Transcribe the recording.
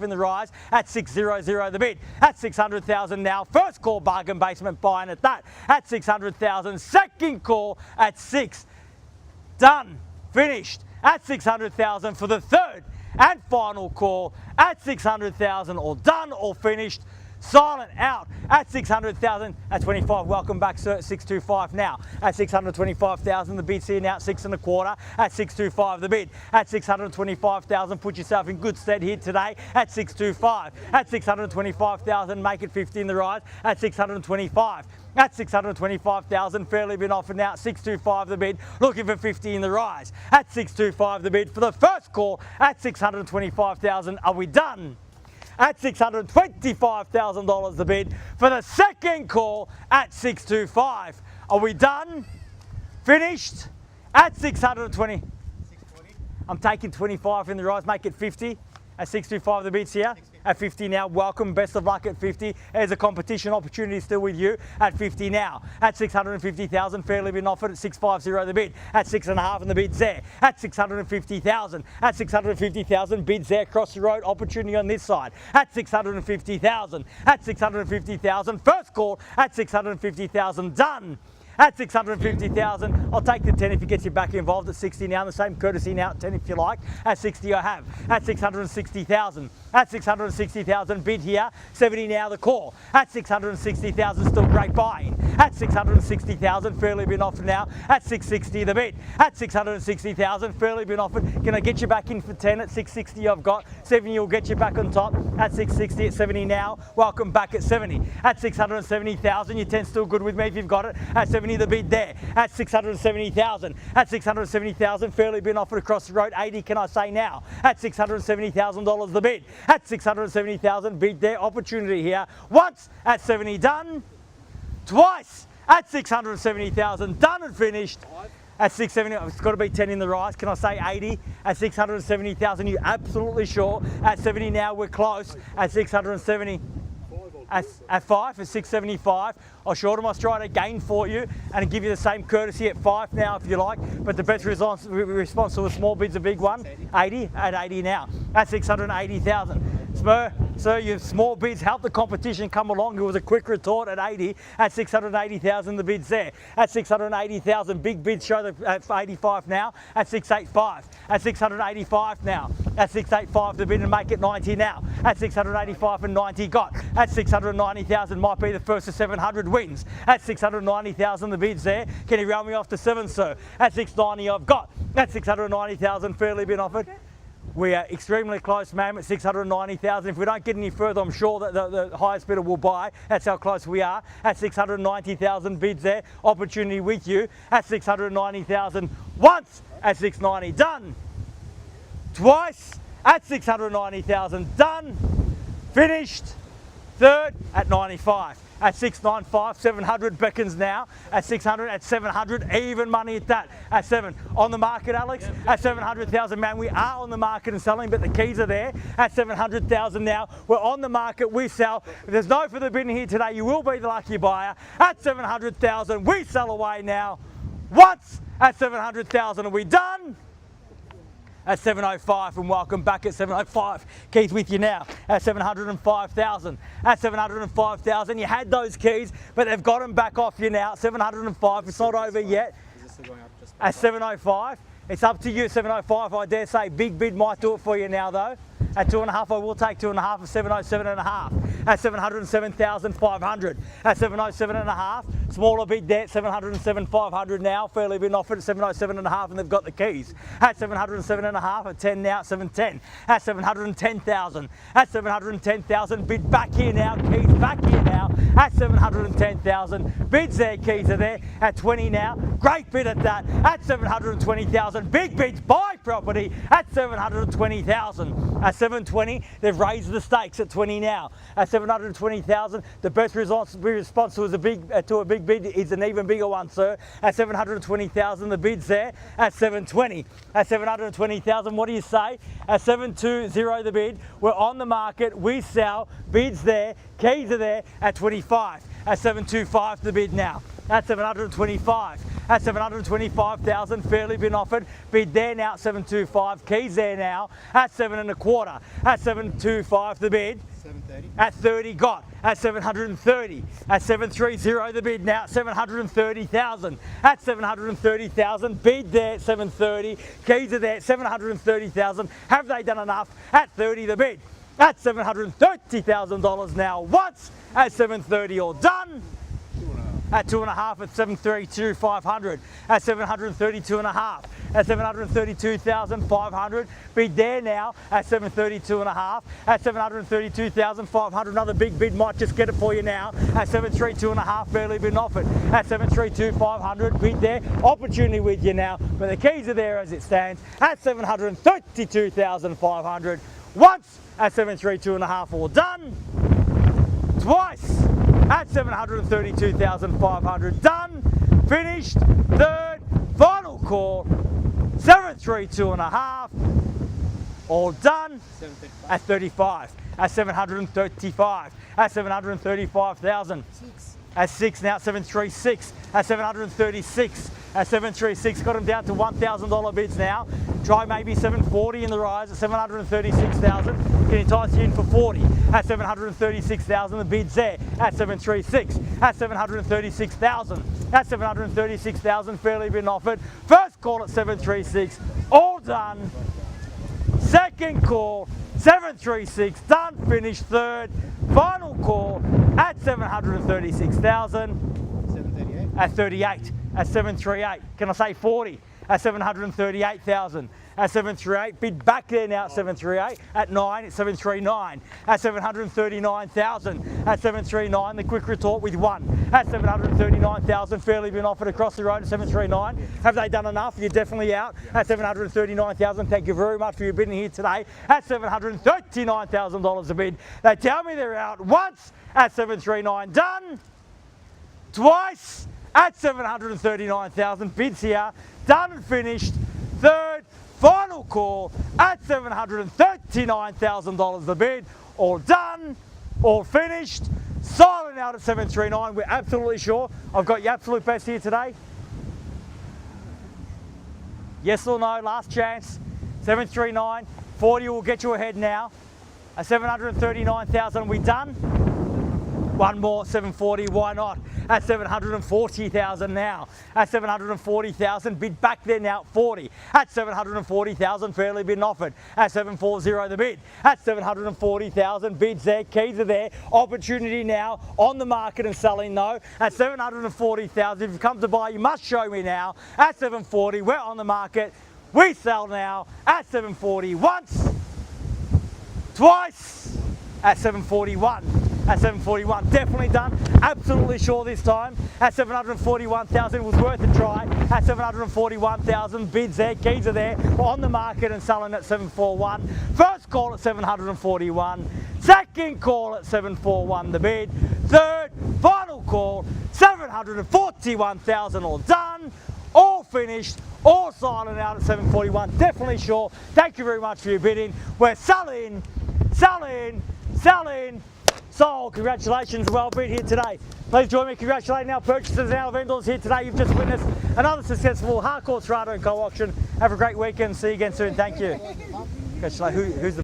in the rise at 600 the bid at 600,000 now. First call bargain basement buying at that at 600,000. Second call at 6. Done. Finished at 600,000 for the third and final call at 600,000. All done, all finished. Silent out at 600,000 at 25. Welcome back, sir. 625 now at 625,000. The bid's here now at 6 1/4 at 625. The bid at 625,000. Put yourself in good stead here today at 625. At 625,000, make it 50 in the rise at 625. At 625,000, fairly been offered now at 625 the bid, looking for 50 in the rise. At 625 the bid for the first call at 625,000. Are we done? At $625,000 the bid for the second call at 625. Are we done? Finished? At 620. 620. I'm taking 25 in the rise, make it 50. At 625 the bid's here. At 50 now, welcome, best of luck at 50. There's a competition opportunity still with you at 50 now. At 650,000, fairly been offered at 650 the bid. At 6.5 and the bid's there. At 650,000. At 650,000, bid's there, across the road, opportunity on this side. At 650,000. At 650,000, first call at 650,000, done. At 650,000, I'll take the 10 if it gets you back involved. At 60 now, the same courtesy now at 10 if you like. At 60 I have. At 660,000. At 660,000, bid here. 70 now the call. At 660,000, still great buying. At 660,000, fairly been offered now. At 660 the bid. At 660,000, fairly been offered. Can I get you back in for 10? At 660 I've got. 70 will get you back on top. At 660 at 70 now. Welcome back at 70. At 670,000, your 10 still good with me if you've got it. At 70 the bid there. At 670,000. At 670,000, fairly been offered across the road. 80 can I say now. At $670,000 the bid. At 670,000, bid there. Opportunity here. Once at 70, done. Twice at 670,000, done and finished. At 670, it's got to be 10 in the rise. Can I say 80? At 670,000, you absolutely sure? At 70 now, we're close. At 670. At 5, at 675, I'll shorten my stride again for you and give you the same courtesy at 5 now if you like, but the best response to a small bid's a big one. 80 at 80 now. At 680,000. Sir, your small bids help the competition come along. It was a quick retort at 80. At 680,000, the bid's there. At 680,000, big bids show at 85 now. At 685. At 685 now. At 685, the bid and make it 90 now. At 685 and 90 got. At 690,000 might be the first of 700 wins. At 690,000, the bid's there. Can you round me off to 7, sir? At 690, I've got. At 690,000, fairly been offered. We are extremely close, ma'am, at 690,000. If we don't get any further, I'm sure that the highest bidder will buy. That's how close we are. At 690,000, bids there. Opportunity with you. At 690,000, once at 690, done. Twice at 690,000, done. Finished. Third at 95. At 695, 700 beckons now. At 600, at 700, even money at that. At 7, on the market, Alex. Yep. At 700,000, man, we are on the market and selling, but the keys are there. At 700,000 now, we're on the market, we sell. If there's no further bidding here today, you will be the lucky buyer. At 700,000, we sell away now. Once at 700,000, are we done? At 705, and welcome back at 705. Keys with you now at 705,000. At 705,000, you had those keys, but they've got them back off you now. 705, it's not over yet. Is this still going up just at 705, it's up to you. 705, I dare say, big bid might do it for you now though. At 2.5, I will take 2.5 at 707.5. At 707,500. At 707.5, smaller bid there at 707,500 now. Fairly been offered at 707.5, and they've got the keys. At 707.5, at 10 now, at 710. At 710,000. At 710,000, bid back here now. Keys back here now. At 710,000, bids there, keys are there. At 20 now, great bid at that. At 720,000, big bids, buy property at 720,000. At 720, they've raised the stakes at 20 now. At 720,000, the best response to a big bid is an even bigger one, sir. At 720,000, the bid's there. At 720, at 720,000, what do you say? At 720, the bid. We're on the market. We sell. Bids there. Keys are there. At 25. At 725, the bid now. At 725. at 725,000, fairly been offered. Bid there now at 725. Keys there now at 7.25. At 725 the bid. 730. At 30 got. At 730. At 730 the bid now at 730,000. At 730,000. Bid there at 730. Keys are there at 730,000. Have they done enough? At 30 the bid. At $730,000 now once. At 730 all done. At 2.5 at 732,500. At 732.5. At 732,500. Bid there now at 732.5. At 732,500. Another big bid might just get it for you now. At 732.5, barely been offered. At 732,500. Bid there. Opportunity with you now. But the keys are there as it stands. At 732,500. Once at 732.5 all done. Twice at 732,500 done. Finished. Third. Final call. 732.5. All done. 735. At 35. At 735. At 735,000. At 6 now at 736. At 736. At 736, got them down to $1,000 bids now. Try maybe 740 in the rise at 736,000. Can entice you in for 40 at 736,000. The bid's there at 736. At 736,000. At 736,000, fairly been offered. First call at 736, all done. Second call, 736, done, finished. Third, final call at 736,000. 738. At 38, at 738. Can I say 40? At 738,000. At 738, bid back there now at 738. At 9, at 739. At 739,000. At 739, the quick retort with 1. At 739,000, fairly been offered across the road at 739. Have they done enough? You're definitely out. At 739,000, thank you very much for your bidding here today. At $739,000 a bid. They tell me they're out once at 739, done. Twice at 739,000, bids here, done and finished. Third, final call at $739,000 the bid, all done, all finished, silent out at 739. We're absolutely sure. I've got your absolute best here today. Yes or no, last chance. 739, 40 will get you ahead now. At 739,000, we done? One more, 740, why not? At 740,000 now. At 740,000, bid back there now at 40. At 740,000, fairly been offered. At 740 the bid. At 740,000, bids there, keys are there. Opportunity now on the market and selling though. At 740,000, if you've come to buy, you must show me now. At 740, we're on the market. We sell now at 740 once, twice, at 741. At 741, definitely done, absolutely sure this time. At 741,000, it was worth a try. At 741,000, bids there, keys are there, we're on the market and selling at 741. First call at 741, second call at 741 the bid, third, final call, 741,000 all done, all finished, all silent out at 741, definitely sure. Thank you very much for your bidding. We're selling, selling, selling. Sold. Congratulations, well bid here today. Please join me congratulating our purchasers and our vendors here today. You've just witnessed another successful Harcourts, Rata and Co auction. Have a great weekend. See you again soon. Thank you. Congratulations. Who's the